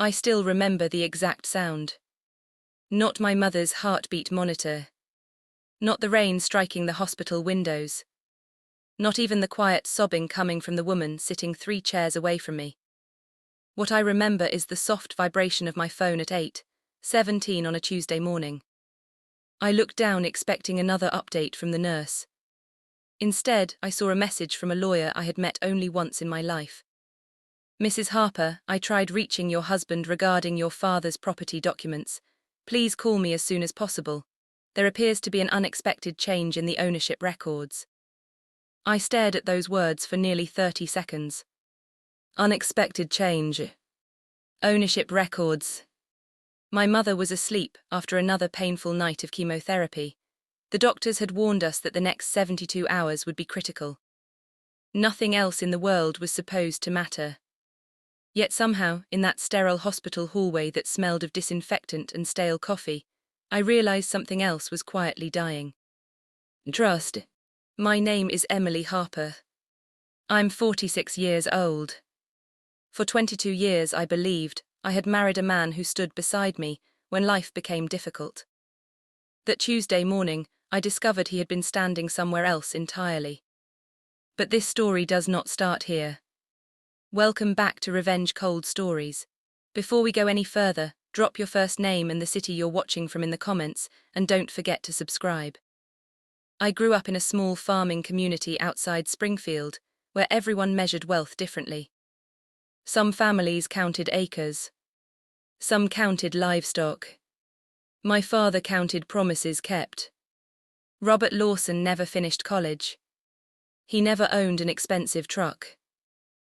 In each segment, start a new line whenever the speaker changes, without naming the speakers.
I still remember the exact sound. Not my mother's heartbeat monitor. Not the rain striking the hospital windows. Not even the quiet sobbing coming from the woman sitting 3 chairs away from me. What I remember is the soft vibration of my phone at 8:17 on a Tuesday morning. I looked down expecting another update from the nurse. Instead, I saw a message from a lawyer I had met only once in my life. Mrs. Harper, I tried reaching your husband regarding your father's property documents. Please call me as soon as possible. There appears to be an unexpected change in the ownership records. I stared at those words for nearly 30 seconds. Unexpected change. Ownership records. My mother was asleep after another painful night of chemotherapy. The doctors had warned us that the next 72 hours would be critical. Nothing else in the world was supposed to matter. Yet somehow, in that sterile hospital hallway that smelled of disinfectant and stale coffee, I realized something else was quietly dying. Trust. My name is Emily Harper. I'm 46 years old. For 22 years, I believed I had married a man who stood beside me when life became difficult. That Tuesday morning, I discovered he had been standing somewhere else entirely. But this story does not start here. Welcome back to Revenge Cold Stories. Before we go any further, drop your first name and the city you're watching from in the comments, and don't forget to subscribe. I grew up in a small farming community outside Springfield, where everyone measured wealth differently. Some families counted acres. Some counted livestock. My father counted promises kept. Robert Lawson never finished college. He never owned an expensive truck.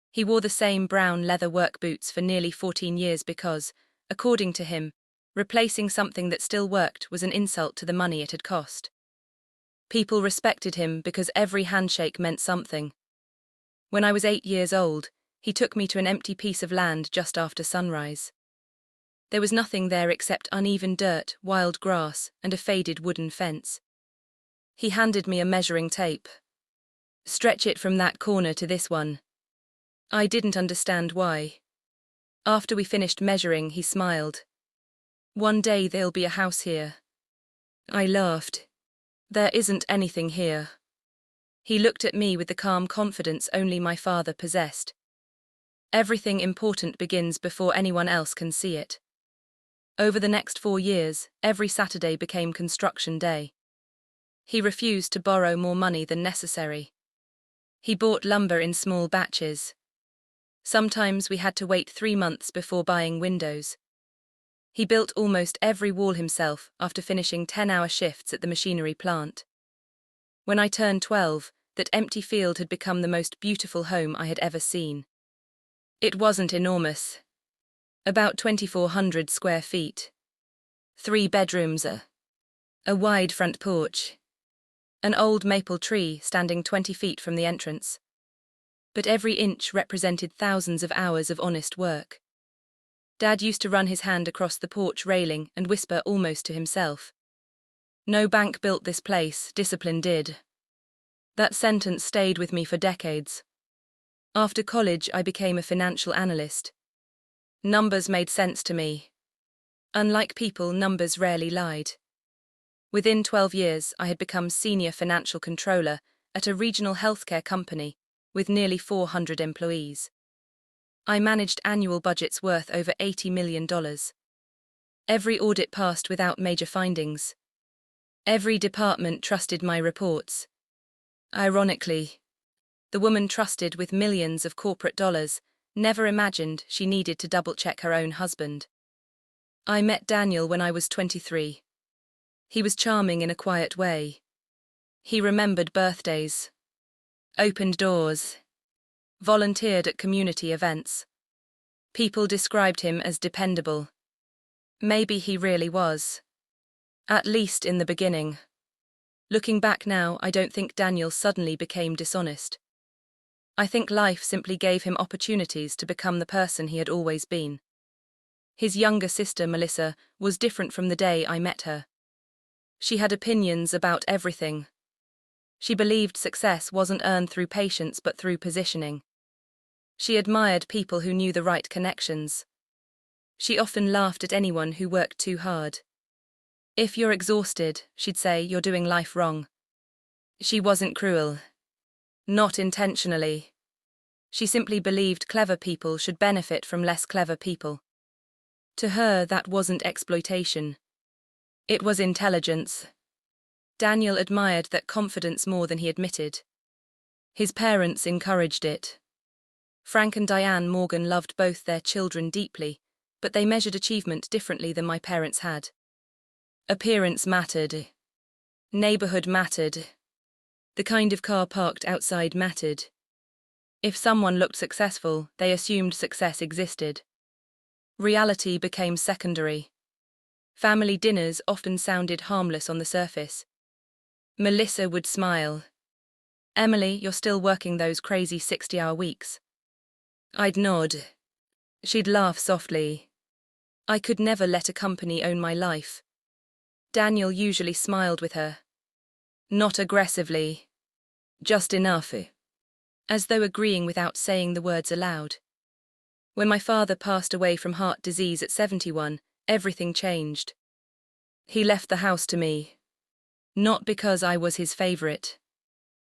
He wore the same brown leather work boots for nearly 14 years because, according to him, replacing something that still worked was an insult to the money it had cost. People respected him because every handshake meant something. When I was 8 years old, he took me to an empty piece of land just after sunrise. There was nothing there except uneven dirt, wild grass, and a faded wooden fence. He handed me a measuring tape. Stretch it from that corner to this one. I didn't understand why. After we finished measuring, he smiled. One day there'll be a house here. I laughed. There isn't anything here. He looked at me with the calm confidence only my father possessed. Everything important begins before anyone else can see it. Over the next 4 years, every Saturday became construction day. He refused to borrow more money than necessary. He bought lumber in small batches. Sometimes we had to wait 3 months before buying windows. He built almost every wall himself after finishing 10-hour shifts at the machinery plant. When I turned 12, that empty field had become the most beautiful home I had ever seen. It wasn't enormous. About 2,400 square feet. 3 bedrooms, a wide front porch. An old maple tree standing 20 feet from the entrance. But every inch represented thousands of hours of honest work. Dad used to run his hand across the porch railing and whisper almost to himself. No bank built this place, discipline did. That sentence stayed with me for decades. After college, I became a financial analyst. Numbers made sense to me. Unlike people, numbers rarely lied. Within 12 years, I had become senior financial controller at a regional healthcare company with nearly 400 employees. I managed annual budgets worth over $80 million. Every audit passed without major findings. Every department trusted my reports. Ironically, the woman trusted with millions of corporate dollars never imagined she needed to double-check her own husband. I met Daniel when I was 23. He was charming in a quiet way. He remembered birthdays, opened doors, volunteered at community events. People described him as dependable. Maybe he really was. At least in the beginning. Looking back now, I don't think Daniel suddenly became dishonest. I think life simply gave him opportunities to become the person he had always been. His younger sister, Melissa, was different from the day I met her. She had opinions about everything. She believed success wasn't earned through patience but through positioning. She admired people who knew the right connections. She often laughed at anyone who worked too hard. If you're exhausted, she'd say, you're doing life wrong. She wasn't cruel. Not intentionally. She simply believed clever people should benefit from less clever people. To her, that wasn't exploitation. It was intelligence. Daniel admired that confidence more than he admitted. His parents encouraged it. Frank and Diane Morgan loved both their children deeply, but they measured achievement differently than my parents had. Appearance mattered. Neighborhood mattered. The kind of car parked outside mattered. If someone looked successful, they assumed success existed. Reality became secondary. Family dinners often sounded harmless on the surface. Melissa would smile. Emily, you're still working those crazy 60-hour weeks. I'd nod. She'd laugh softly. I could never let a company own my life. Daniel usually smiled with her. Not aggressively. Just enough. As though agreeing without saying the words aloud. When my father passed away from heart disease at 71, everything changed. He left the house to me. Not because I was his favorite.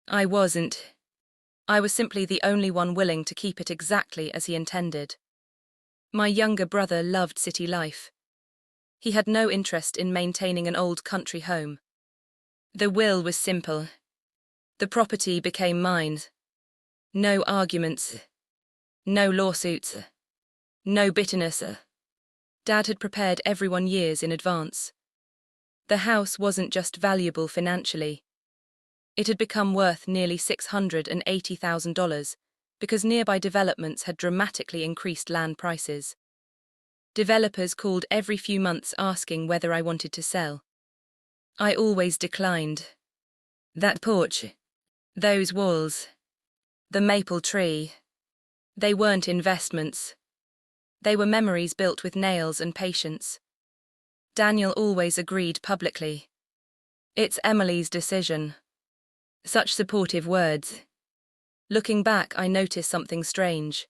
I wasn't. I was simply the only one willing to keep it exactly as he intended. My younger brother loved city life. He had no interest in maintaining an old country home. The will was simple. The property became mine. No arguments. No lawsuits. No bitterness. Dad had prepared everyone years in advance. The house wasn't just valuable financially. It had become worth nearly $680,000 because nearby developments had dramatically increased land prices. Developers called every few months asking whether I wanted to sell. I always declined. That porch, those walls, the maple tree, they weren't investments. They were memories built with nails and patience. Daniel always agreed publicly. It's Emily's decision. Such supportive words. Looking back, I noticed something strange.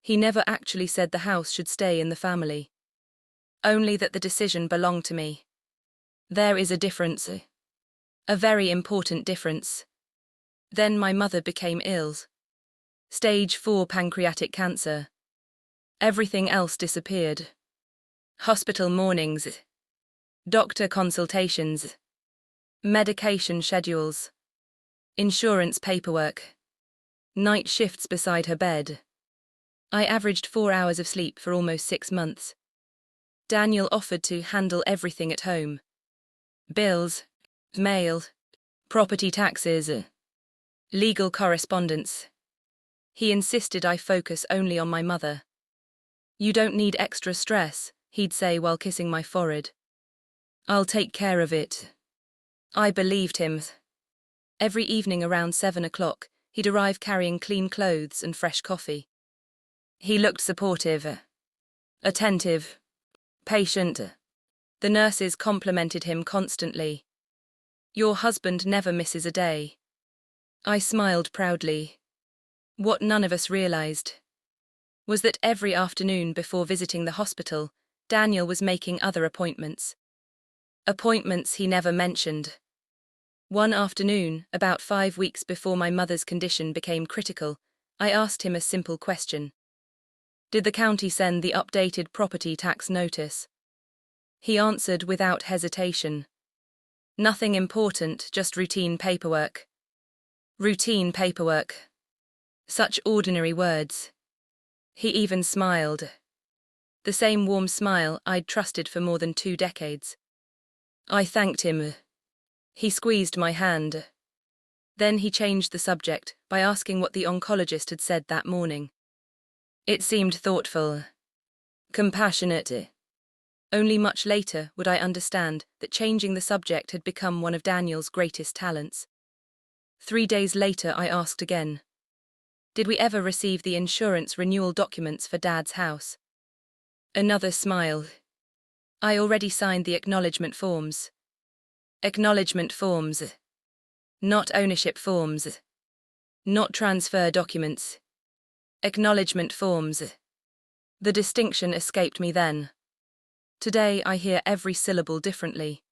He never actually said the house should stay in the family. Only that the decision belonged to me. There is a difference. A very important difference. Then my mother became ill. Stage 4 pancreatic cancer. Everything else disappeared. Hospital mornings. Doctor consultations. Medication schedules. Insurance paperwork. Night shifts beside her bed. I averaged 4 hours of sleep for almost 6 months. Daniel offered to handle everything at home. Bills, mail, property taxes, legal correspondence. He insisted I focus only on my mother. You don't need extra stress, he'd say while kissing my forehead. I'll take care of it. I believed him. Every evening around 7 o'clock, he'd arrive carrying clean clothes and fresh coffee. He looked supportive, attentive, patient. The nurses complimented him constantly. Your husband never misses a day. I smiled proudly. What none of us realized was that every afternoon before visiting the hospital, Daniel was making other appointments. Appointments he never mentioned. One afternoon, about 5 weeks before my mother's condition became critical, I asked him a simple question. Did the county send the updated property tax notice? He answered without hesitation. Nothing important, just routine paperwork. Routine paperwork. Such ordinary words. He even smiled. The same warm smile I'd trusted for more than 2 decades. I thanked him. He squeezed my hand. Then he changed the subject by asking what the oncologist had said that morning. It seemed thoughtful, compassionate. Only much later would I understand that changing the subject had become one of Daniel's greatest talents. 3 days later I asked again. Did we ever receive the insurance renewal documents for Dad's house? Another smile. I already signed the acknowledgement forms. Acknowledgement forms. Not ownership forms. Not transfer documents. Acknowledgement forms. The distinction escaped me then. Today I hear every syllable differently.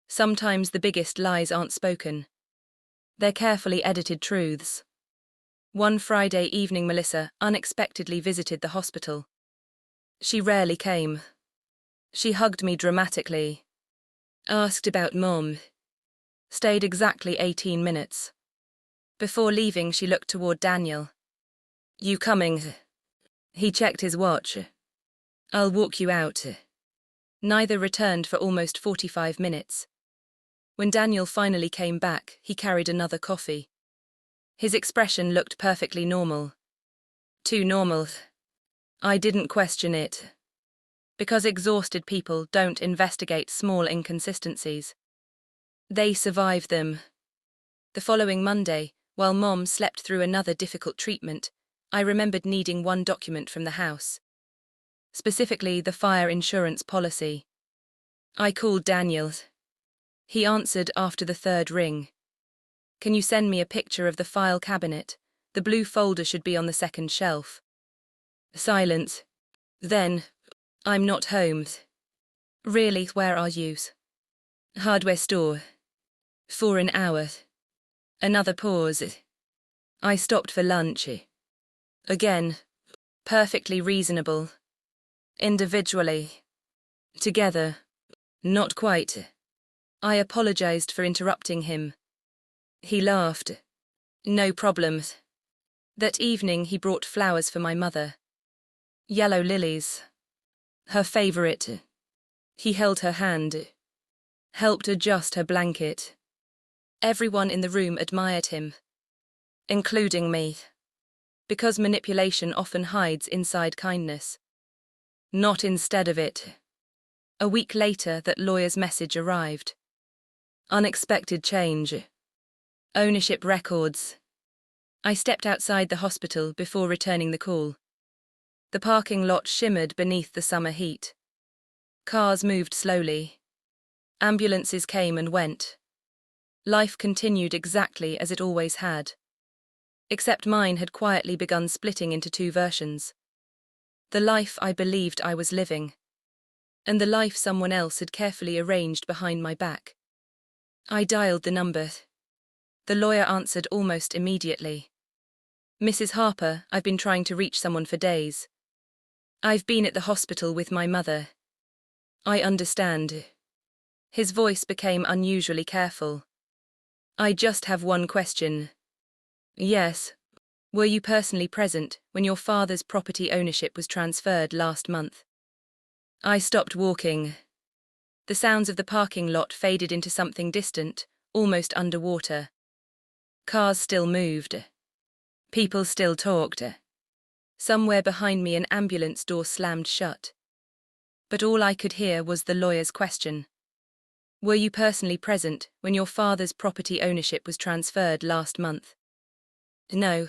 Sometimes the biggest lies aren't spoken. They're carefully edited truths. One Friday evening Melissa unexpectedly visited the hospital. She rarely came. She hugged me dramatically. Asked about Mom. Stayed exactly 18 minutes. Before leaving she looked toward Daniel. You coming? He checked his watch. I'll walk you out. Neither returned for almost 45 minutes. When Daniel finally came back, he carried another coffee. His expression looked perfectly normal. Too normal. I didn't question it. Because exhausted people don't investigate small inconsistencies. They survive them. The following Monday, while Mom slept through another difficult treatment, I remembered needing one document from the house. Specifically, the fire insurance policy. I called Daniel. He answered after the third ring. Can you send me a picture of the file cabinet? The blue folder should be on the second shelf. Silence. Then, I'm not home. Really, where are you? Hardware store. For an hour. Another pause. I stopped for lunch. Again. Perfectly reasonable. Individually. Together. Not quite. I apologized for interrupting him. He laughed. No problem. That evening he brought flowers for my mother. Yellow lilies. Her favorite. He held her hand. Helped adjust her blanket. Everyone in the room admired him. Including me. Because manipulation often hides inside kindness. Not instead of it. A week later that lawyer's message arrived. Unexpected change. Ownership records. I stepped outside the hospital before returning the call. The parking lot shimmered beneath the summer heat. Cars moved slowly. Ambulances came and went. Life continued exactly as it always had. Except mine had quietly begun splitting into two versions. The life I believed I was living, and the life someone else had carefully arranged behind my back. I dialed the number. The lawyer answered almost immediately. Mrs. Harper, I've been trying to reach someone for days. I've been at the hospital with my mother. I understand. His voice became unusually careful. I just have one question. Yes. Were you personally present when your father's property ownership was transferred last month? I stopped walking. The sounds of the parking lot faded into something distant, almost underwater. Cars still moved. People still talked. Somewhere behind me an ambulance door slammed shut. But all I could hear was the lawyer's question. Were you personally present when your father's property ownership was transferred last month? No.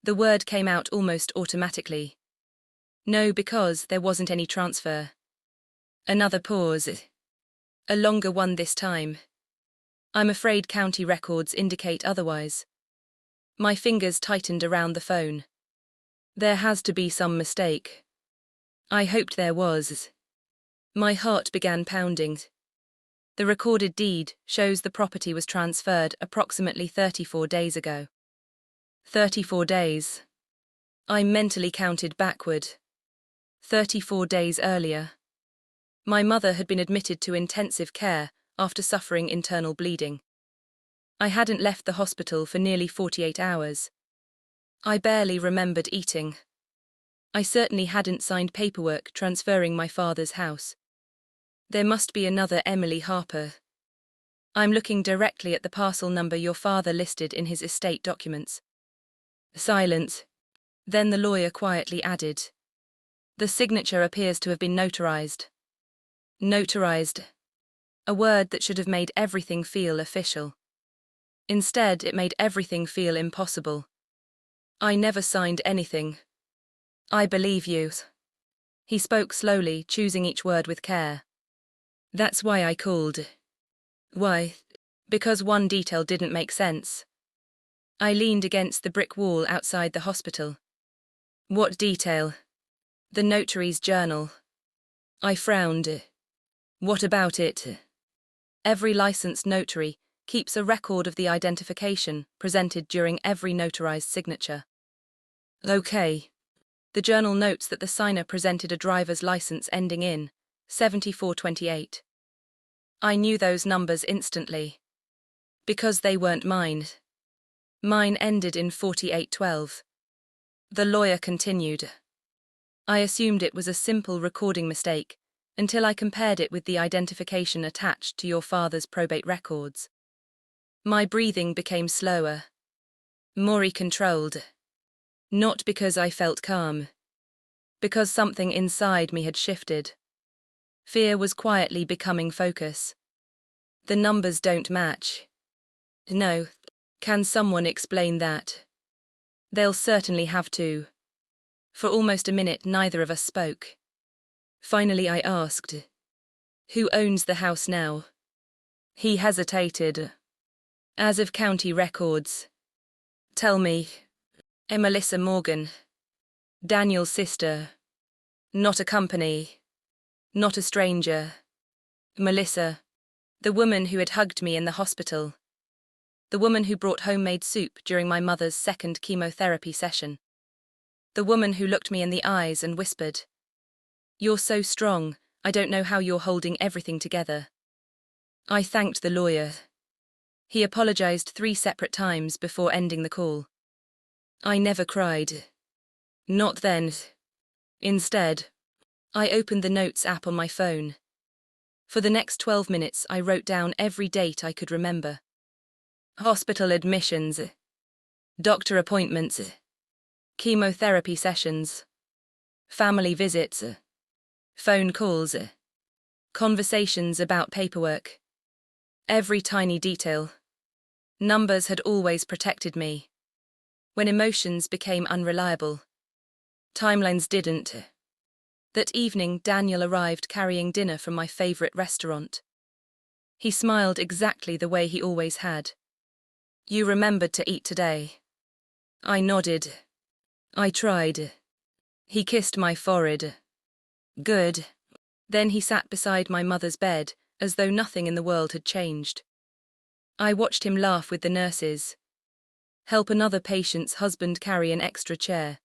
The word came out almost automatically. No, because there wasn't any transfer. Another pause. A longer one this time. I'm afraid county records indicate otherwise. My fingers tightened around the phone. There has to be some mistake. I hoped there was. My heart began pounding. The recorded deed shows the property was transferred approximately 34 days ago. 34 days. I mentally counted backward. 34 days earlier. My mother had been admitted to intensive care after suffering internal bleeding. I hadn't left the hospital for nearly 48 hours. I barely remembered eating. I certainly hadn't signed paperwork transferring my father's house. There must be another Emily Harper. I'm looking directly at the parcel number your father listed in his estate documents. Silence. Then the lawyer quietly added. The signature appears to have been notarized. Notarized. A word that should have made everything feel official. Instead, it made everything feel impossible. I never signed anything. I believe you. He spoke slowly, choosing each word with care. That's why I called. Why? Because one detail didn't make sense. I leaned against the brick wall outside the hospital. What detail? The notary's journal. I frowned. What about it? Every licensed notary keeps a record of the identification presented during every notarized signature. Okay. The journal notes that the signer presented a driver's license ending in 7428. I knew those numbers instantly. Because they weren't mine. Mine ended in 4812. The lawyer continued. I assumed it was a simple recording mistake until I compared it with the identification attached to your father's probate records. My breathing became slower, more controlled. Not because I felt calm. Because something inside me had shifted. Fear was quietly becoming focus. The numbers don't match. No. Can someone explain that? They'll certainly have to. For almost a minute neither of us spoke. Finally I asked, "Who owns the house now?" He hesitated. As of county records. Tell me. Melissa Morgan. Daniel's sister. Not a company. Not a stranger. Melissa. The woman who had hugged me in the hospital. The woman who brought homemade soup during my mother's second chemotherapy session. The woman who looked me in the eyes and whispered, "You're so strong, I don't know how you're holding everything together." I thanked the lawyer. He apologized 3 separate times before ending the call. I never cried. Not then. Instead, I opened the Notes app on my phone. For the next 12 minutes I wrote down every date I could remember. Hospital admissions. Doctor appointments. Chemotherapy sessions. Family visits. Phone calls. Conversations about paperwork. Every tiny detail. Numbers had always protected me. When emotions became unreliable. Timelines didn't. That evening Daniel arrived carrying dinner from my favorite restaurant. He smiled exactly the way he always had. "You remembered to eat today." I nodded. I tried. He kissed my forehead. Good. Then he sat beside my mother's bed, as though nothing in the world had changed. I watched him laugh with the nurses. Help another patient's husband carry an extra chair.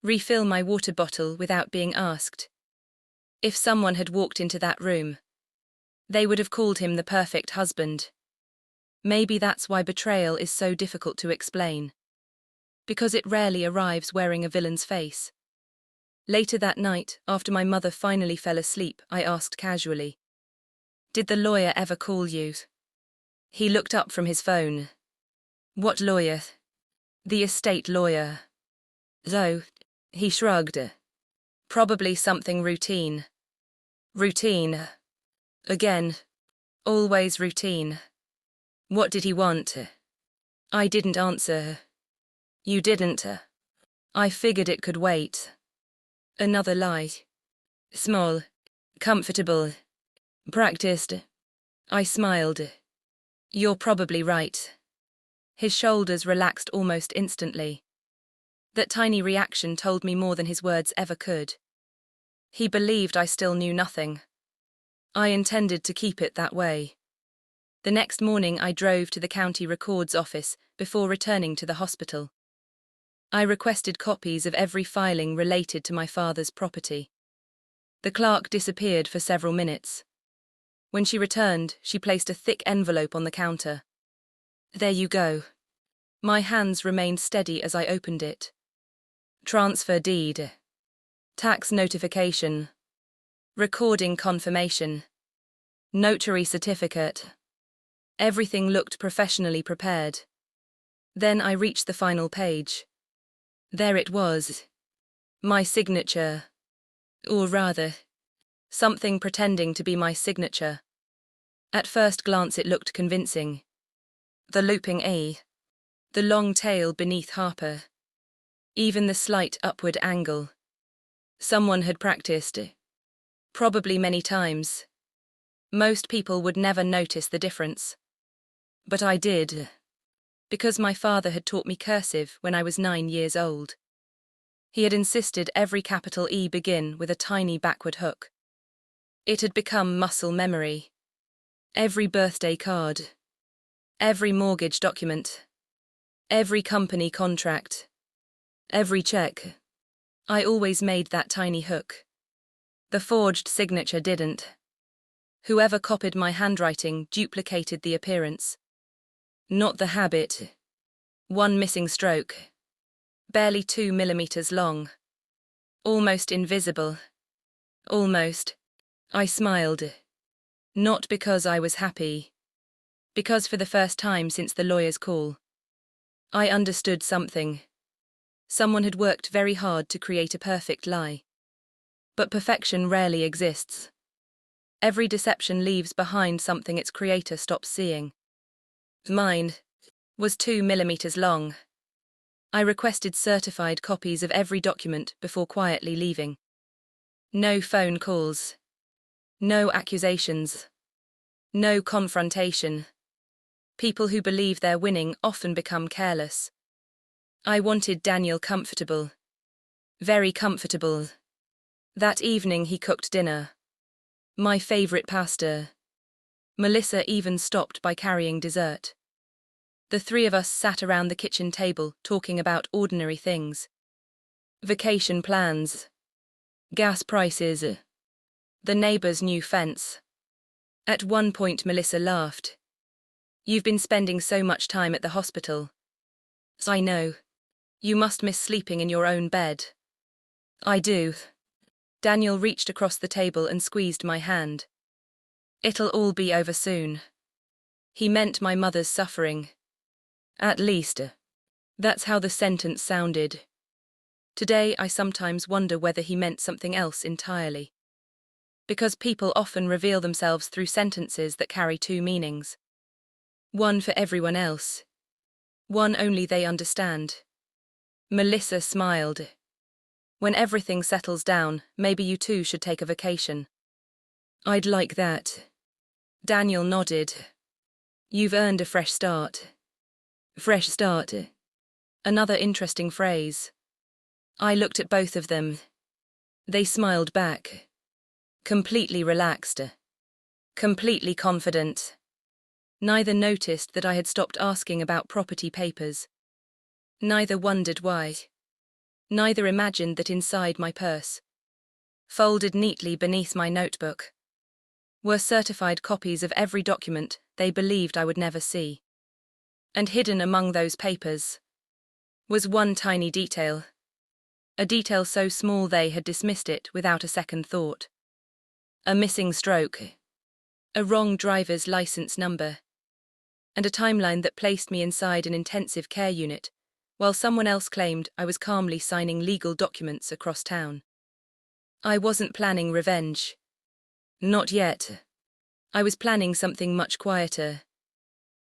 Refill my water bottle without being asked. If someone had walked into that room, they would have called him the perfect husband. Maybe that's why betrayal is so difficult to explain. Because it rarely arrives wearing a villain's face. Later that night, after my mother finally fell asleep, I asked casually, "Did the lawyer ever call you?" He looked up from his phone. "What lawyer?" "The estate lawyer." "So," he shrugged. "Probably something routine." "Routine." Again. Always routine. What did he want? I didn't answer. You didn't. I figured it could wait. Another lie. Small. Comfortable. Practiced. I smiled. You're probably right. His shoulders relaxed almost instantly. That tiny reaction told me more than his words ever could. He believed I still knew nothing. I intended to keep it that way. The next morning I drove to the county records office before returning to the hospital. I requested copies of every filing related to my father's property. The clerk disappeared for several minutes. When she returned, she placed a thick envelope on the counter. "There you go." My hands remained steady as I opened it. Transfer deed. Tax notification. Recording confirmation. Notary certificate. Everything looked professionally prepared. Then I reached the final page. There it was. My signature. Or rather, something pretending to be my signature. At first glance it looked convincing. The looping A. The long tail beneath Harper. Even the slight upward angle. Someone had practiced. Probably many times. Most people would never notice the difference. But I did. Because my father had taught me cursive when I was 9 years old. He had insisted every capital E begin with a tiny backward hook. It had become muscle memory. Every birthday card. Every mortgage document. Every company contract. Every check. I always made that tiny hook. The forged signature didn't. Whoever copied my handwriting duplicated the appearance. Not the habit. One missing stroke. Barely 2 millimeters long. Almost invisible. Almost. I smiled. Not because I was happy. Because for the first time since the lawyer's call, I understood something. Someone had worked very hard to create a perfect lie. But perfection rarely exists. Every deception leaves behind something its creator stops seeing. Mine was 2 millimeters long. I requested certified copies of every document before quietly leaving. No phone calls. No accusations. No confrontation. People who believe they're winning often become careless. I wanted Daniel comfortable. Very comfortable. That evening he cooked dinner. My favorite pasta. Melissa even stopped by carrying dessert. The three of us sat around the kitchen table talking about ordinary things. Vacation plans. Gas prices. The neighbor's new fence. At one point Melissa laughed. You've been spending so much time at the hospital. I know. You must miss sleeping in your own bed. I do. Daniel reached across the table and squeezed my hand. It'll all be over soon. He meant my mother's suffering. At least. That's how the sentence sounded. Today I sometimes wonder whether he meant something else entirely. Because people often reveal themselves through sentences that carry two meanings. One for everyone else. One only they understand. Melissa smiled. When everything settles down, maybe you too should take a vacation. I'd like that. Daniel nodded. You've earned a fresh start. Fresh start. Another interesting phrase. I looked at both of them. They smiled back. Completely relaxed. Completely confident. Neither noticed that I had stopped asking about property papers. Neither wondered why. Neither imagined that inside my purse, folded neatly beneath my notebook, were certified copies of every document they believed I would never see. And hidden among those papers was one tiny detail. A detail so small they had dismissed it without a second thought. A missing stroke. A wrong driver's license number. And a timeline that placed me inside an intensive care unit, while someone else claimed I was calmly signing legal documents across town. I wasn't planning revenge. Not yet. I was planning something much quieter.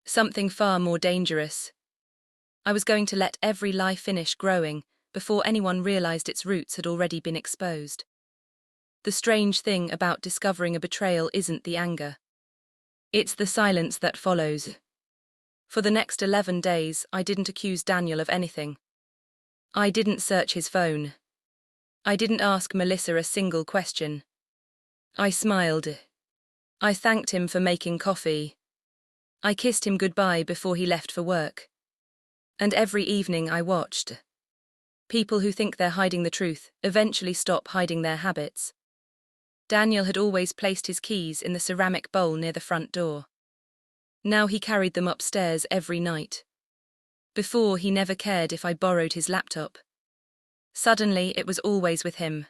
Something far more dangerous. I was going to let every lie finish growing before anyone realized its roots had already been exposed. The strange thing about discovering a betrayal isn't the anger. It's the silence that follows. For the next 11 days, I didn't accuse Daniel of anything. I didn't search his phone. I didn't ask Melissa a single question. I smiled. I thanked him for making coffee. I kissed him goodbye before he left for work. And every evening I watched. People who think they're hiding the truth eventually stop hiding their habits. Daniel had always placed his keys in the ceramic bowl near the front door. Now he carried them upstairs every night. Before, he never cared if I borrowed his laptop. Suddenly, it was always with him.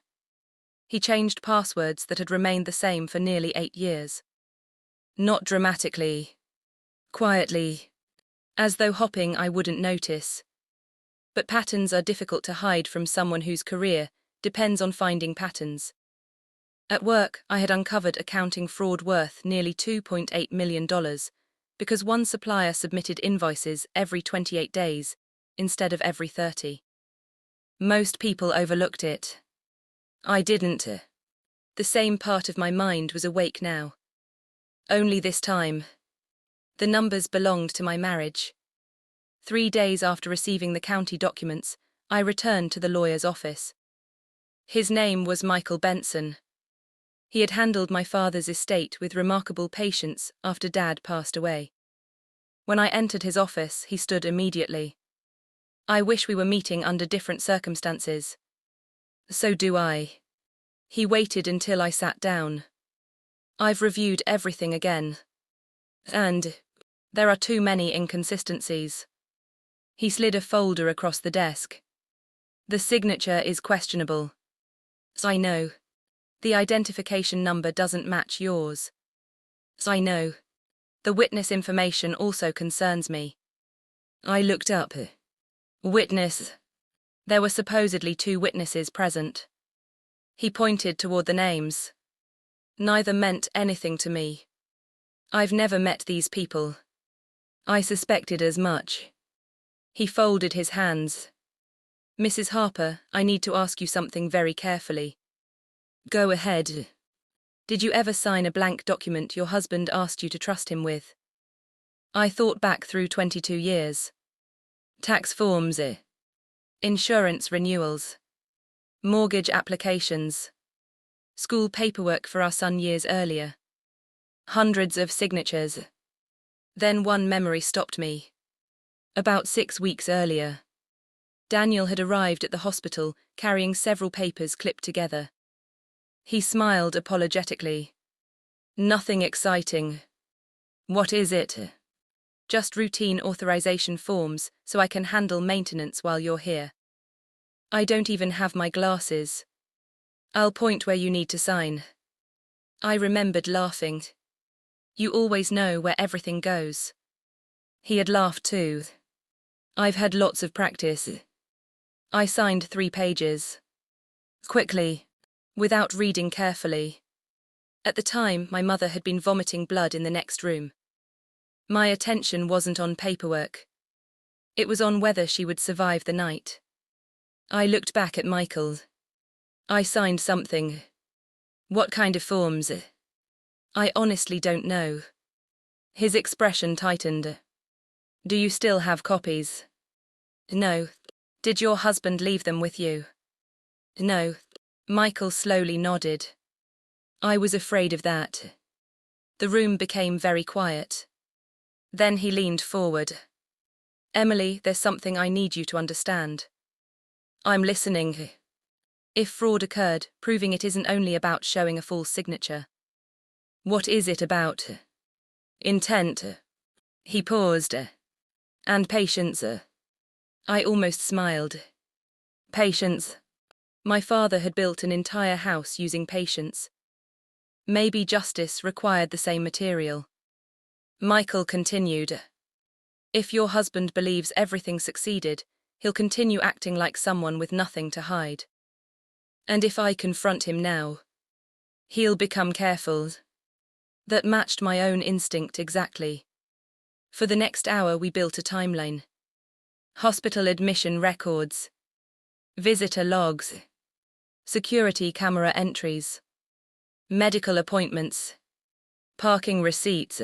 He changed passwords that had remained the same for nearly 8 years. Not dramatically. Quietly. As though hoping I wouldn't notice. But patterns are difficult to hide from someone whose career depends on finding patterns. At work, I had uncovered accounting fraud worth nearly $2.8 million because one supplier submitted invoices every 28 days instead of every 30. Most people overlooked it. I didn't. The same part of my mind was awake now. Only this time. The numbers belonged to my marriage. 3 days after receiving the county documents, I returned to the lawyer's office. His name was Michael Benson. He had handled my father's estate with remarkable patience after Dad passed away. When I entered his office, he stood immediately. "I wish we were meeting under different circumstances." "So do I." He waited until I sat down. "I've reviewed everything again. And there are too many inconsistencies." He slid a folder across the desk. "The signature is questionable." "I know. The identification number doesn't match yours." "I know. The witness information also concerns me." I looked up. "Witness?" There were supposedly 2 witnesses present. He pointed toward the names. "Neither meant anything to me. I've never met these people." "I suspected as much." He folded his hands. "Mrs. Harper, I need to ask you something very carefully." "Go ahead." "Did you ever sign a blank document your husband asked you to trust him with?" I thought back through 22 years. Tax forms, insurance renewals, mortgage applications, school paperwork for our son years earlier. Hundreds of signatures. Then one memory stopped me. About 6 weeks earlier, Daniel had arrived at the hospital carrying several papers clipped together. He smiled apologetically. "Nothing exciting." "What is it?" "Just routine authorization forms so I can handle maintenance while you're here." "I don't even have my glasses." "I'll point where you need to sign." I remembered laughing. "You always know where everything goes." He had laughed too. "I've had lots of practice." I signed 3 pages. Quickly, without reading carefully. At the time, my mother had been vomiting blood in the next room. My attention wasn't on paperwork. It was on whether she would survive the night. I looked back at Michael. "I signed something." "What kind of forms?" "I honestly don't know." His expression tightened. "Do you still have copies?" "No." "Did your husband leave them with you?" "No." Michael slowly nodded. I was afraid of that. The room became very quiet. Then he leaned forward. "Emily, there's something I need you to understand." "I'm listening." If fraud occurred, proving it isn't only about showing a false signature. "What is it about?" "Intent." He paused. "And patience." I almost smiled. "Patience." My father had built an entire house using patience. Maybe justice required the same material. Michael continued. "If your husband believes everything succeeded, he'll continue acting like someone with nothing to hide. And if I confront him now, he'll become careful." That matched my own instinct exactly. For the next hour we built a timeline. Hospital admission records, visitor logs, security camera entries, medical appointments, parking receipts.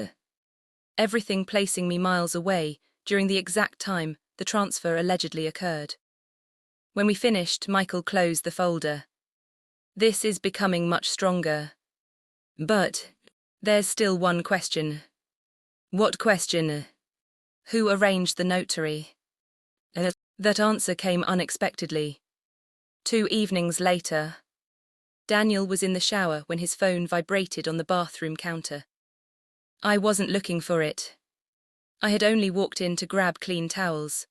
Everything placing me miles away during the exact time the transfer allegedly occurred. When we finished, Michael closed the folder. "This is becoming much stronger. But there's still one question." "What question?" "Who arranged the notary?" That answer came unexpectedly. 2 evenings later, Daniel was in the shower when his phone vibrated on the bathroom counter. I wasn't looking for it. I had only walked in to grab clean towels.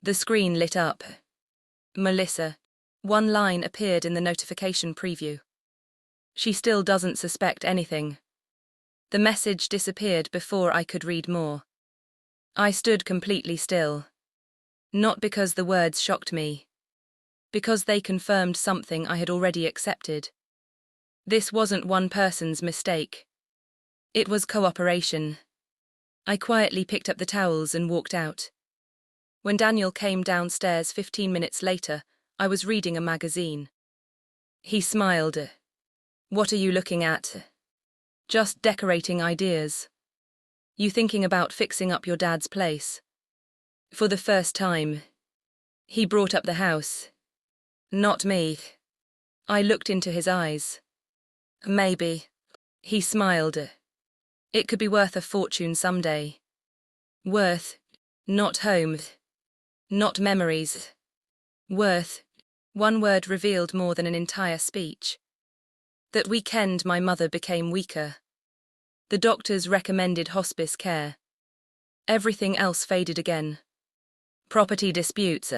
The screen lit up. "Melissa." One line appeared in the notification preview. "She still doesn't suspect anything." The message disappeared before I could read more. I stood completely still. Not because the words shocked me. Because they confirmed something I had already accepted. This wasn't one person's mistake. It was cooperation. I quietly picked up the towels and walked out. When Daniel came downstairs 15 minutes later, I was reading a magazine. He smiled. "What are you looking at?" "Just decorating ideas." "You thinking about fixing up your dad's place?" "For the first time." He brought up the house. Not me. I looked into his eyes. Maybe. He smiled. It could be worth a fortune someday. Worth. Not home. Not memories. Worth. One word revealed more than an entire speech. That weekend my mother became weaker. The doctors recommended hospice care. Everything else faded again. Property disputes.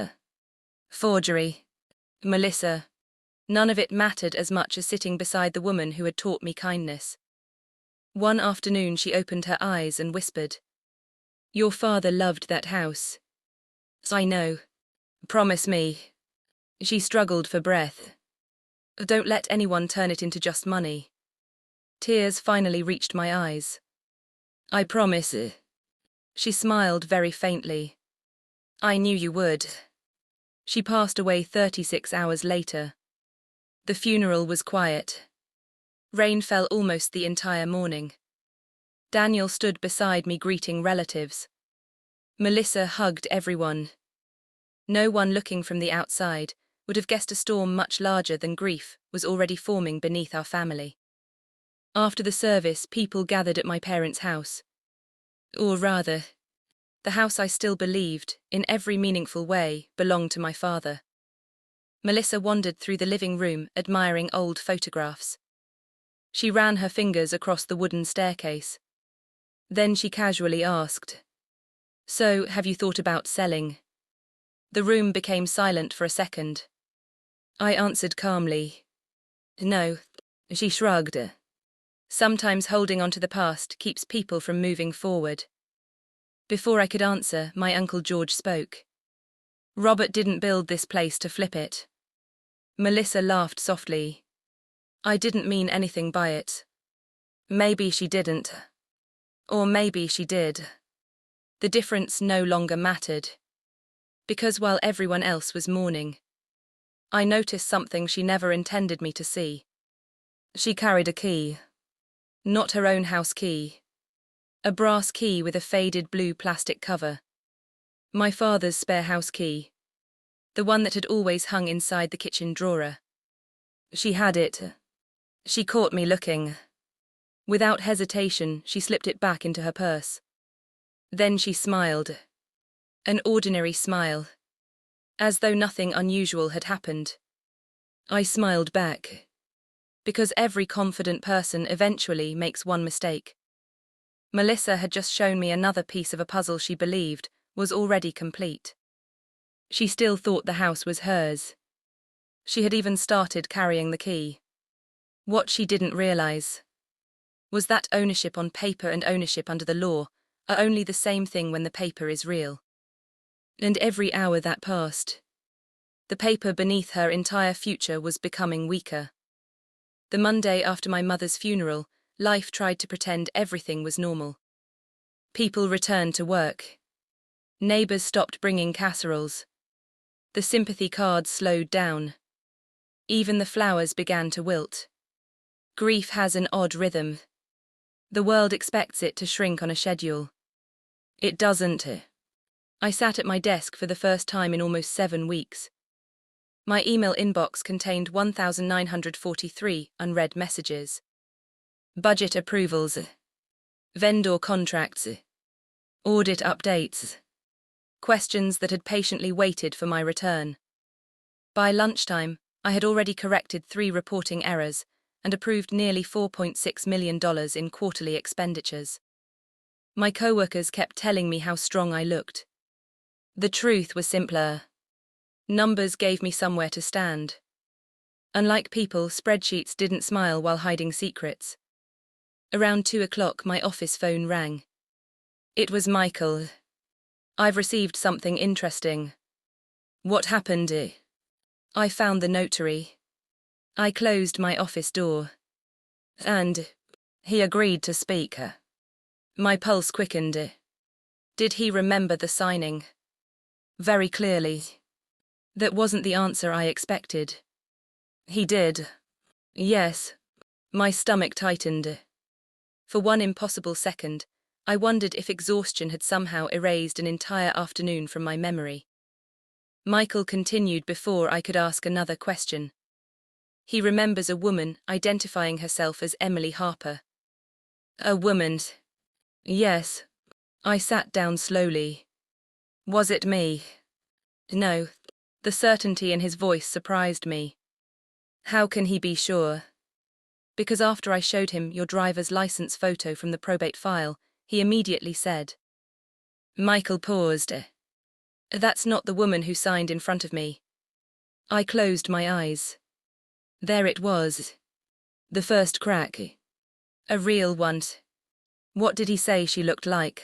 Forgery. Melissa. None of it mattered as much as sitting beside the woman who had taught me kindness. One afternoon she opened her eyes and whispered, "Your father loved that house." I know. Promise me. She struggled for breath. Don't let anyone turn it into just money. Tears finally reached my eyes. I promise. She smiled very faintly. I knew you would. She passed away 36 hours later. The funeral was quiet. Rain fell almost the entire morning. Daniel stood beside me greeting relatives. Melissa hugged everyone. No one looking from the outside would have guessed a storm much larger than grief was already forming beneath our family. After the service, people gathered at my parents' house. Or rather, the house I still believed, in every meaningful way, belonged to my father. Melissa wandered through the living room, admiring old photographs. She ran her fingers across the wooden staircase. Then she casually asked, "So, have you thought about selling?" The room became silent for a second. I answered calmly, "No." She shrugged. Sometimes holding on to the past keeps people from moving forward. Before I could answer, my Uncle George spoke. "Robert didn't build this place to flip it." Melissa laughed softly. "I didn't mean anything by it. Maybe she didn't. Or maybe she did." The difference no longer mattered. Because while everyone else was mourning, I noticed something she never intended me to see. She carried a key. Not her own house key. A brass key with a faded blue plastic cover. My father's spare house key. The one that had always hung inside the kitchen drawer. She had it. She caught me looking. Without hesitation, she slipped it back into her purse. Then she smiled. An ordinary smile. As though nothing unusual had happened. I smiled back. Because every confident person eventually makes one mistake. Melissa had just shown me another piece of a puzzle she believed was already complete. She still thought the house was hers. She had even started carrying the key. What she didn't realize was that ownership on paper and ownership under the law are only the same thing when the paper is real. And every hour that passed, the paper beneath her entire future was becoming weaker. The Monday after my mother's funeral, life tried to pretend everything was normal. People returned to work. Neighbors stopped bringing casseroles. The sympathy cards slowed down. Even the flowers began to wilt. Grief has an odd rhythm. The world expects it to shrink on a schedule. It doesn't. I sat at my desk for the first time in almost 7 weeks. My email inbox contained 1,943 unread messages. Budget approvals. Vendor contracts. Audit updates. Questions that had patiently waited for my return. By lunchtime, I had already corrected 3 reporting errors and approved nearly $4.6 million in quarterly expenditures. My coworkers kept telling me how strong I looked. The truth was simpler. Numbers gave me somewhere to stand. Unlike people, spreadsheets didn't smile while hiding secrets. Around 2 o'clock, my office phone rang. It was Michael. "I've received something interesting." "What happened?" I found the notary. I closed my office door. And he agreed to speak. My pulse quickened. Did he remember the signing? Very clearly. That wasn't the answer I expected. He did. Yes. My stomach tightened. For one impossible second, I wondered if exhaustion had somehow erased an entire afternoon from my memory. Michael continued before I could ask another question. He remembers a woman identifying herself as Emily Harper. A woman. Yes. I sat down slowly. Was it me? No. The certainty in his voice surprised me. How can he be sure? Because after I showed him your driver's license photo from the probate file, he immediately said. Michael paused. That's not the woman who signed in front of me. I closed my eyes. There it was. The first crack. A real one. What did he say she looked like?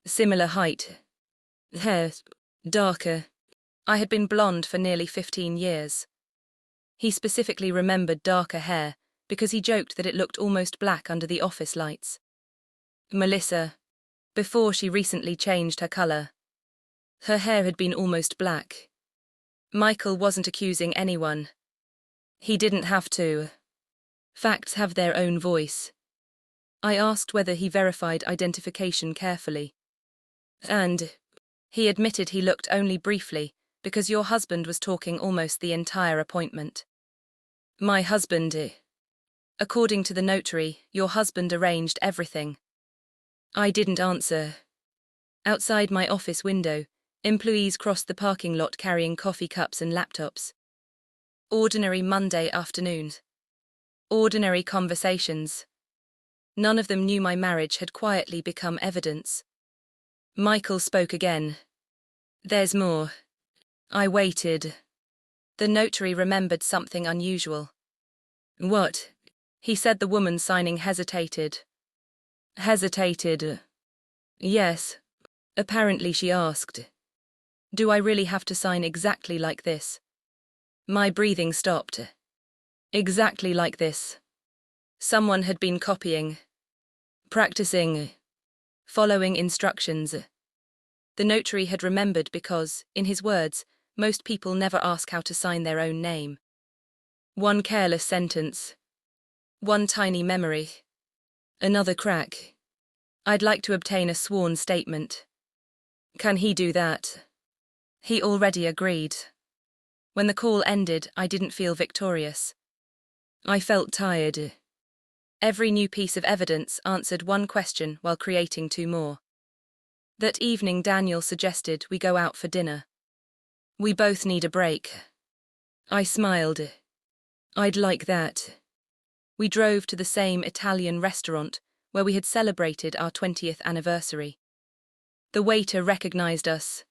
Similar height. Hair. Darker. I had been blonde for nearly 15 years. He specifically remembered darker hair because he joked that it looked almost black under the office lights. Melissa. Before she recently changed her color. Her hair had been almost black. Michael wasn't accusing anyone. He didn't have to. Facts have their own voice. I asked whether he verified identification carefully. And he admitted he looked only briefly because your husband was talking almost the entire appointment. My husband. According to the notary, your husband arranged everything. I didn't answer. Outside my office window, employees crossed the parking lot carrying coffee cups and laptops. Ordinary Monday afternoon. Ordinary conversations. None of them knew my marriage had quietly become evidence. Michael spoke again. There's more. I waited. The notary remembered something unusual. What? He said the woman signing hesitated. Hesitated. Yes. Apparently she asked. Do I really have to sign exactly like this? My breathing stopped. Exactly like this. Someone had been copying. Practicing. Following instructions. The notary had remembered because, in his words, most people never ask how to sign their own name. One careless sentence. One tiny memory. Another crack. I'd like to obtain a sworn statement. Can he do that? He already agreed. When the call ended, I didn't feel victorious. I felt tired. Every new piece of evidence answered one question while creating two more. That evening Daniel suggested we go out for dinner. We both need a break. I smiled. I'd like that. We drove to the same Italian restaurant where we had celebrated our 20th anniversary. The waiter recognized us.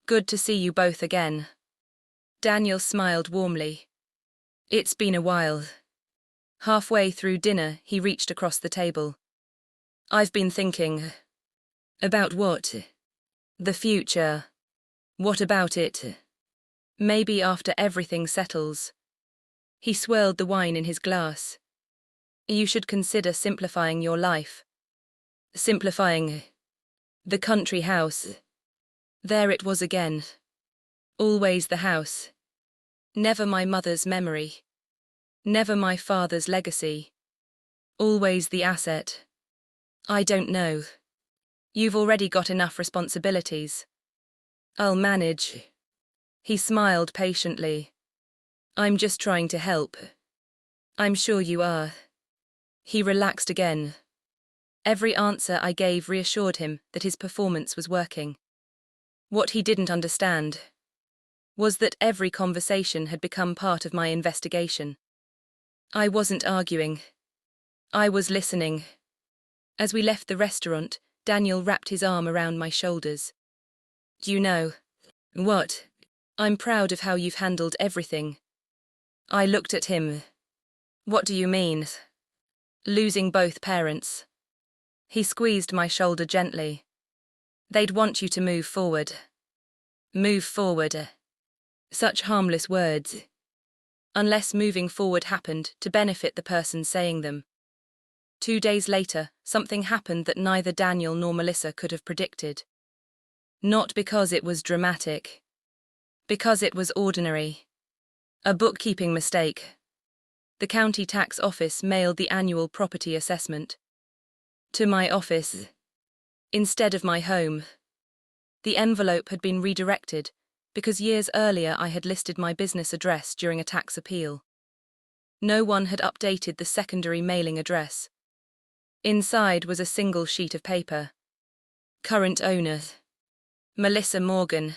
Good to see you both again. Daniel smiled warmly. It's been a while. Halfway through dinner, he reached across the table. I've been thinking. About what? The future. What about it? Maybe after everything settles. He swirled the wine in his glass. You should consider simplifying your life. Simplifying. The country house. There it was again. Always the house. Never my mother's memory. Never my father's legacy. Always the asset. I don't know. You've already got enough responsibilities. I'll manage. He smiled patiently. I'm just trying to help. I'm sure you are. He relaxed again. Every answer I gave reassured him that his performance was working. What he didn't understand was that every conversation had become part of my investigation. I wasn't arguing. I was listening. As we left the restaurant, Daniel wrapped his arm around my shoulders. You know. What? I'm proud of how you've handled everything. I looked at him. What do you mean? Losing both parents. He squeezed my shoulder gently. They'd want you to move forward. Move forward. Such harmless words. Unless moving forward happened to benefit the person saying them. 2 days later, something happened that neither Daniel nor Melissa could have predicted. Not because it was dramatic. Because it was ordinary. A bookkeeping mistake. The county tax office mailed the annual property assessment to my office instead of my home. The envelope had been redirected because years earlier I had listed my business address during a tax appeal. No one had updated the secondary mailing address. Inside was a single sheet of paper. Current owner: Melissa Morgan.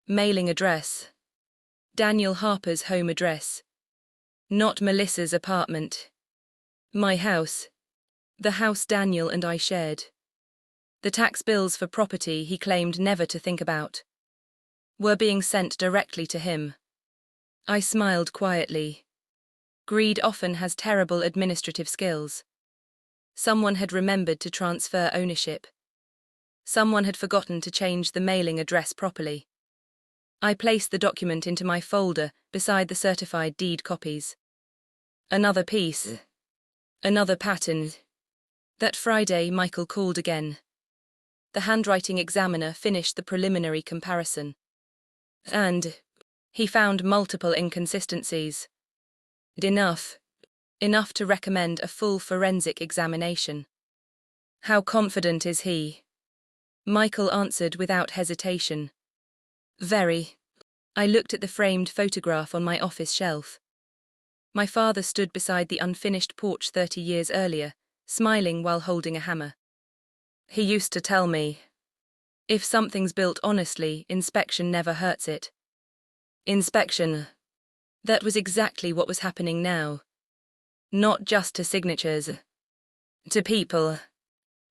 Mailing address: Daniel Harper's home address. Not Melissa's apartment. My house. The house Daniel and I shared. The tax bills for property he claimed never to think about were being sent directly to him. I smiled quietly. Greed often has terrible administrative skills. Someone had remembered to transfer ownership. Someone had forgotten to change the mailing address properly. I placed the document into my folder beside the certified deed copies. Another piece. Another pattern. That Friday, Michael called again. The handwriting examiner finished the preliminary comparison. And he found multiple inconsistencies. Enough to recommend a full forensic examination. How confident is he? Michael answered without hesitation. Very. I looked at the framed photograph on my office shelf. My father stood beside the unfinished porch 30 years earlier, smiling while holding a hammer. He used to tell me, if something's built honestly, inspection never hurts it. Inspection. That was exactly what was happening now. Not just to signatures. To people.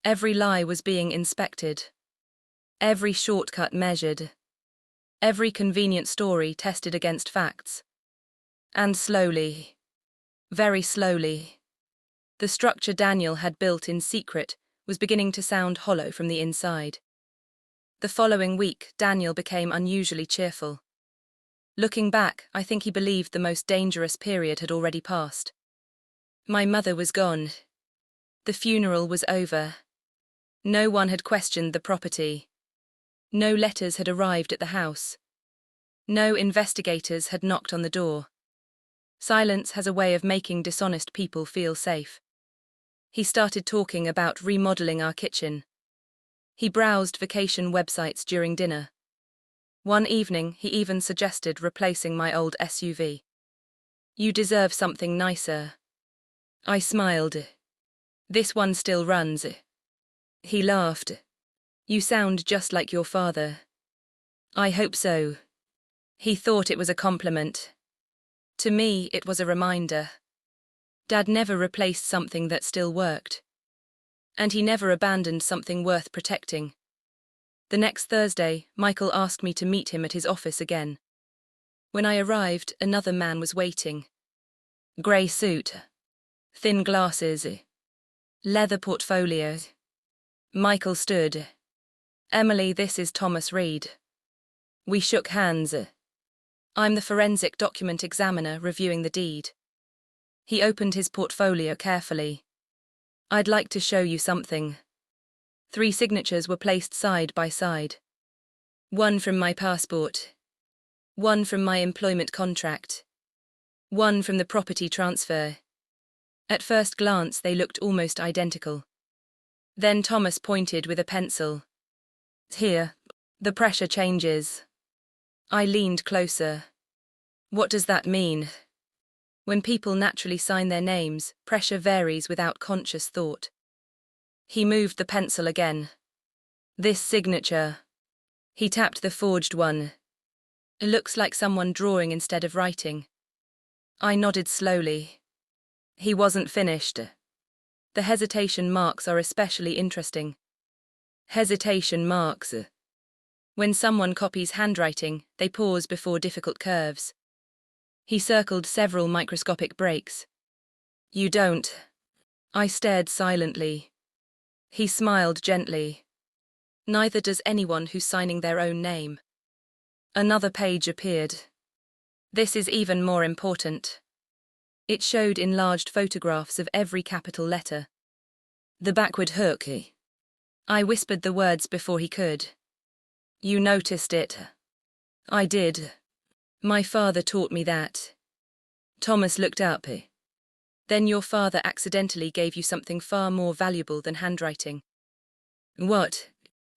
Every lie was being inspected. Every shortcut measured. Every convenient story tested against facts. And slowly, very slowly, the structure Daniel had built in secret was beginning to sound hollow from the inside. The following week, Daniel became unusually cheerful. Looking back, I think he believed the most dangerous period had already passed. My mother was gone. The funeral was over. No one had questioned the property. No letters had arrived at the house. No investigators had knocked on the door. Silence has a way of making dishonest people feel safe. He started talking about remodeling our kitchen. He browsed vacation websites during dinner. One evening, he even suggested replacing my old SUV. You deserve something nicer. I smiled. This one still runs. He laughed. You sound just like your father. I hope so. He thought it was a compliment. To me, it was a reminder. Dad never replaced something that still worked. And he never abandoned something worth protecting. The next Thursday, Michael asked me to meet him at his office again. When I arrived, another man was waiting. Grey suit. Thin glasses. Leather portfolio. Michael stood. Emily, this is Thomas Reed. We shook hands. I'm the forensic document examiner reviewing the deed. He opened his portfolio carefully. I'd like to show you something. 3 signatures were placed side by side. One from my passport. One from my employment contract. One from the property transfer. At first glance, they looked almost identical. Then Thomas pointed with a pencil. Here, the pressure changes. I leaned closer. What does that mean? When people naturally sign their names, pressure varies without conscious thought. He moved the pencil again. This signature. He tapped the forged one. It looks like someone drawing instead of writing. I nodded slowly. He wasn't finished. The hesitation marks are especially interesting. Hesitation marks. When someone copies handwriting, they pause before difficult curves. He circled several microscopic breaks. You don't. I stared silently. He smiled gently. Neither does anyone who's signing their own name. Another page appeared. This is even more important. It showed enlarged photographs of every capital letter. The backward hook. I whispered the words before he could. You noticed it. I did. My father taught me that. Thomas looked up. Then your father accidentally gave you something far more valuable than handwriting. What?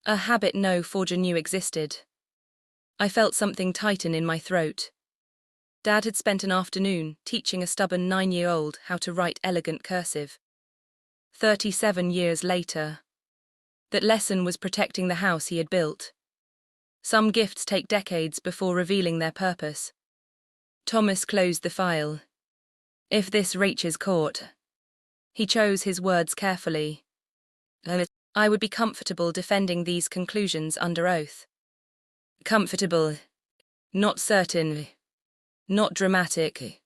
A habit no forger knew existed. I felt something tighten in my throat. Dad had spent an afternoon teaching a stubborn 9-year-old how to write elegant cursive. 37 years later. That lesson was protecting the house he had built. Some gifts take decades before revealing their purpose. Thomas closed the file. If this reaches court. He chose his words carefully. I would be comfortable defending these conclusions under oath. Comfortable. Not certain. Not dramatic.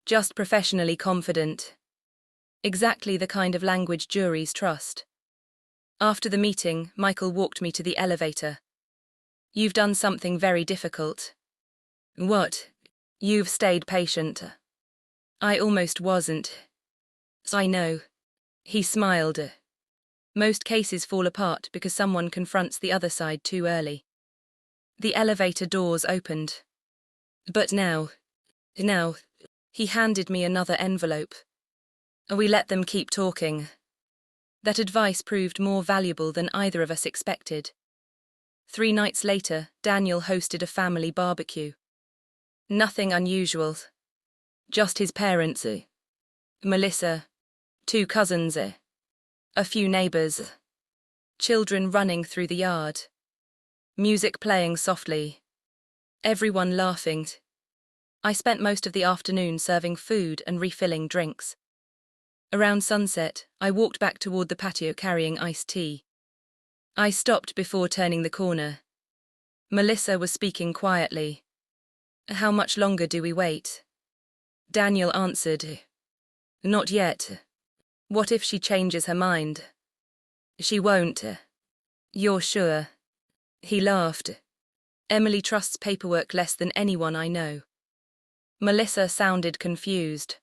Just professionally confident. Exactly the kind of language juries trust. After the meeting, Michael walked me to the elevator. You've done something very difficult. What? You've stayed patient. I almost wasn't. I know. He smiled. Most cases fall apart because someone confronts the other side too early. The elevator doors opened. But now, he handed me another envelope. We let them keep talking. That advice proved more valuable than either of us expected. 3 nights later, Daniel hosted a family barbecue. Nothing unusual. Just his parents, Melissa, 2 cousins, a few neighbors, children running through the yard, music playing softly, everyone laughing. I spent most of the afternoon serving food and refilling drinks. Around sunset, I walked back toward the patio carrying iced tea. I stopped before turning the corner. Melissa was speaking quietly. How much longer do we wait? Daniel answered. Not yet. What if she changes her mind? She won't. You're sure? He laughed. Emily trusts paperwork less than anyone I know. Melissa sounded confused.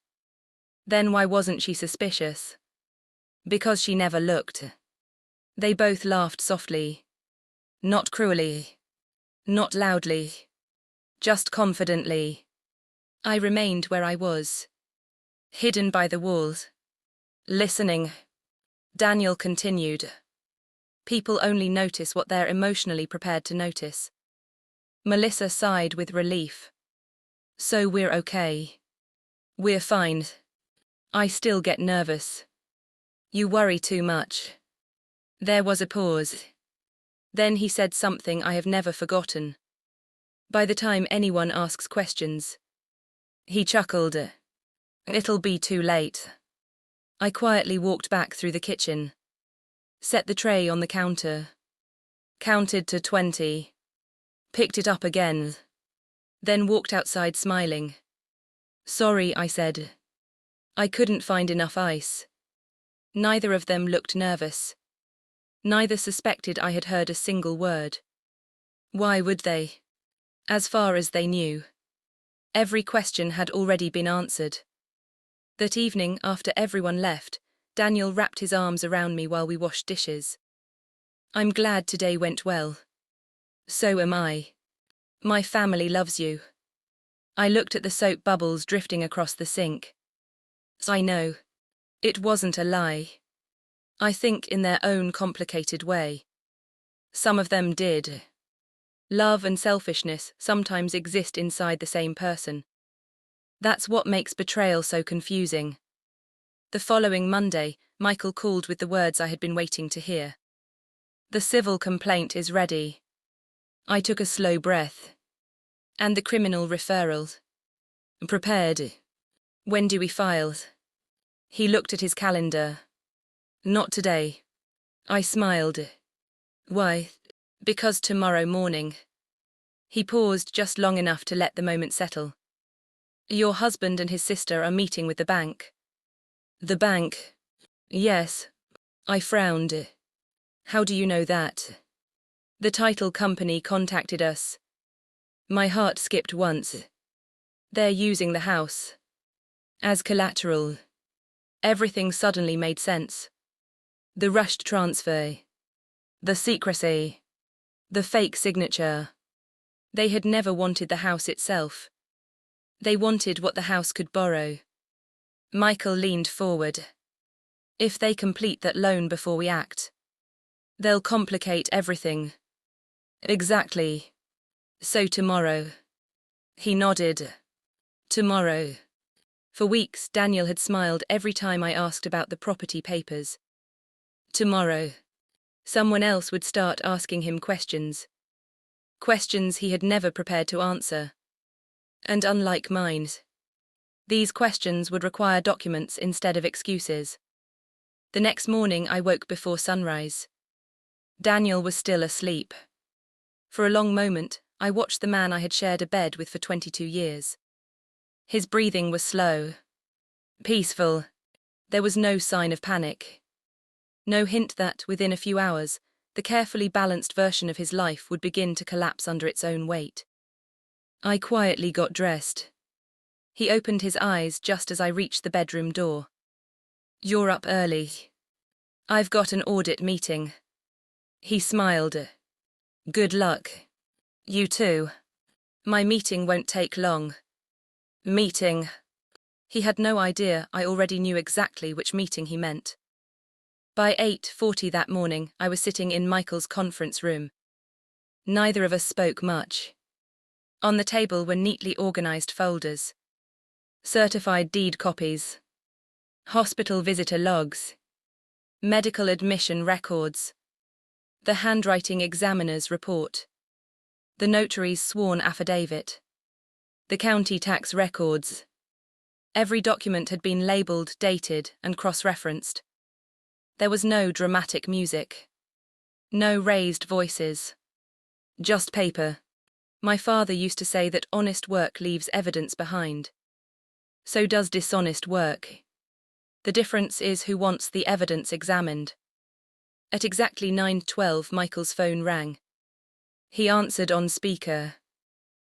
Then why wasn't she suspicious? Because she never looked. They both laughed softly. Not cruelly. Not loudly. Just confidently. I remained where I was. Hidden by the walls. Listening. Daniel continued. People only notice what they're emotionally prepared to notice. Melissa sighed with relief. So we're okay. We're fine. I still get nervous. You worry too much. There was a pause. Then he said something I have never forgotten. By the time anyone asks questions. He chuckled. It'll be too late. I quietly walked back through the kitchen. Set the tray on the counter. Counted to 20. Picked it up again. Then walked outside smiling. Sorry, I said. I couldn't find enough ice. Neither of them looked nervous. Neither suspected I had heard a single word. Why would they? As far as they knew. Every question had already been answered. That evening, after everyone left, Daniel wrapped his arms around me while we washed dishes. I'm glad today went well. So am I. My family loves you. I looked at the soap bubbles drifting across the sink. I know. It wasn't a lie. I think in their own complicated way. Some of them did. Love and selfishness sometimes exist inside the same person. That's what makes betrayal so confusing. The following Monday, Michael called with the words I had been waiting to hear. The civil complaint is ready. I took a slow breath. And the criminal referral. Prepared. When do we file? He looked at his calendar. Not today. I smiled. Why? Because tomorrow morning. He paused just long enough to let the moment settle. Your husband and his sister are meeting with the bank. The bank? Yes. I frowned. How do you know that? The title company contacted us. My heart skipped once. They're using the house. As collateral. Everything suddenly made sense. The rushed transfer. The secrecy. The fake signature. They had never wanted the house itself. They wanted what the house could borrow. Michael leaned forward. If they complete that loan before we act, they'll complicate everything. Exactly. So tomorrow. He nodded. Tomorrow. For weeks, Daniel had smiled every time I asked about the property papers. Tomorrow. Someone else would start asking him questions. Questions he had never prepared to answer. And unlike mine, these questions would require documents instead of excuses. The next morning I woke before sunrise. Daniel was still asleep. For a long moment, I watched the man I had shared a bed with for 22 years. His breathing was slow. Peaceful. There was no sign of panic. No hint that, within a few hours, the carefully balanced version of his life would begin to collapse under its own weight. I quietly got dressed. He opened his eyes just as I reached the bedroom door. "You're up early." "I've got an audit meeting." He smiled. "Good luck." "You too." "My meeting won't take long." "Meeting." He had no idea I already knew exactly which meeting he meant. By 8:40 that morning, I was sitting in Michael's conference room. Neither of us spoke much. On the table were neatly organized folders. Certified deed copies. Hospital visitor logs. Medical admission records. The handwriting examiner's report. The notary's sworn affidavit. The county tax records. Every document had been labeled, dated, and cross-referenced. There was no dramatic music. No raised voices. Just paper. My father used to say that honest work leaves evidence behind. So does dishonest work. The difference is who wants the evidence examined. At exactly 9:12, Michael's phone rang. He answered on speaker.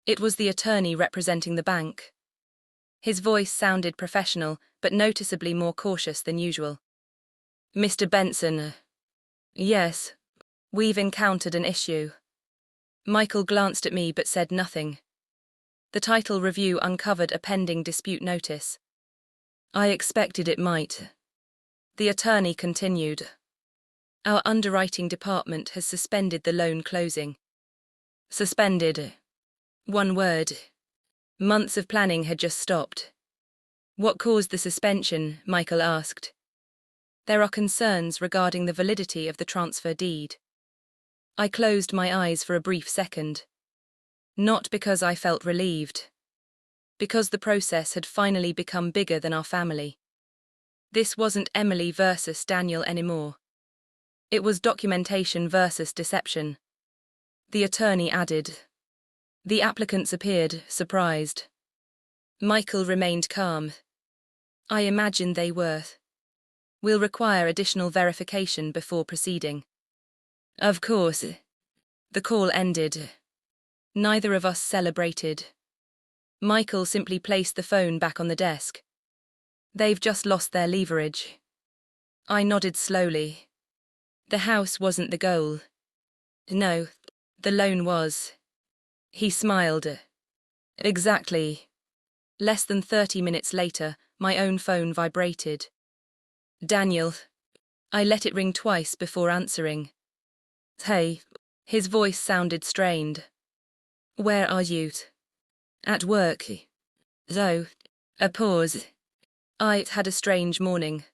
It was the attorney representing the bank. His voice sounded professional, but noticeably more cautious than usual. "Mr. Benson." "Yes. We've encountered an issue." Michael glanced at me but said nothing. The title review uncovered a pending dispute notice. I expected it might. The attorney continued. "Our underwriting department has suspended the loan closing." Suspended. One word. Months of planning had just stopped. "What caused the suspension?" Michael asked. "There are concerns regarding the validity of the transfer deed." I closed my eyes for a brief second. Not because I felt relieved. Because the process had finally become bigger than our family. This wasn't Emily versus Daniel anymore. It was documentation versus deception. The attorney added. The applicants appeared surprised. Michael remained calm. I imagined they were. "We'll require additional verification before proceeding." Of course. The call ended. Neither of us celebrated. Michael simply placed the phone back on the desk. "They've just lost their leverage." I nodded slowly. The house wasn't the goal. No, the loan was. He smiled. Exactly. Less than 30 minutes later, my own phone vibrated. "Daniel." I let it ring twice before answering. "Hey." His voice sounded strained. "Where are you?" "At work." "So." A pause. "I had a strange morning."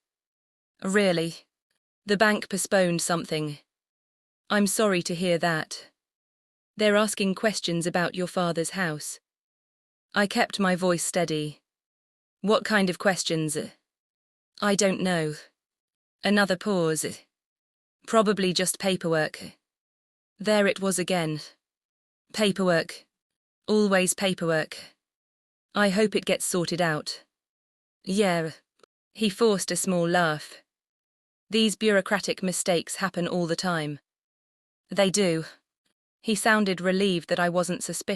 "Really?" "The bank postponed something." "I'm sorry to hear that." "They're asking questions about your father's house." I kept my voice steady. "What kind of questions?" "I don't know." Another pause. "Probably just paperwork." There it was again. Paperwork. Always paperwork. "I hope it gets sorted out." "Yeah." He forced a small laugh. "These bureaucratic mistakes happen all the time." "They do." He sounded relieved that I wasn't suspicious.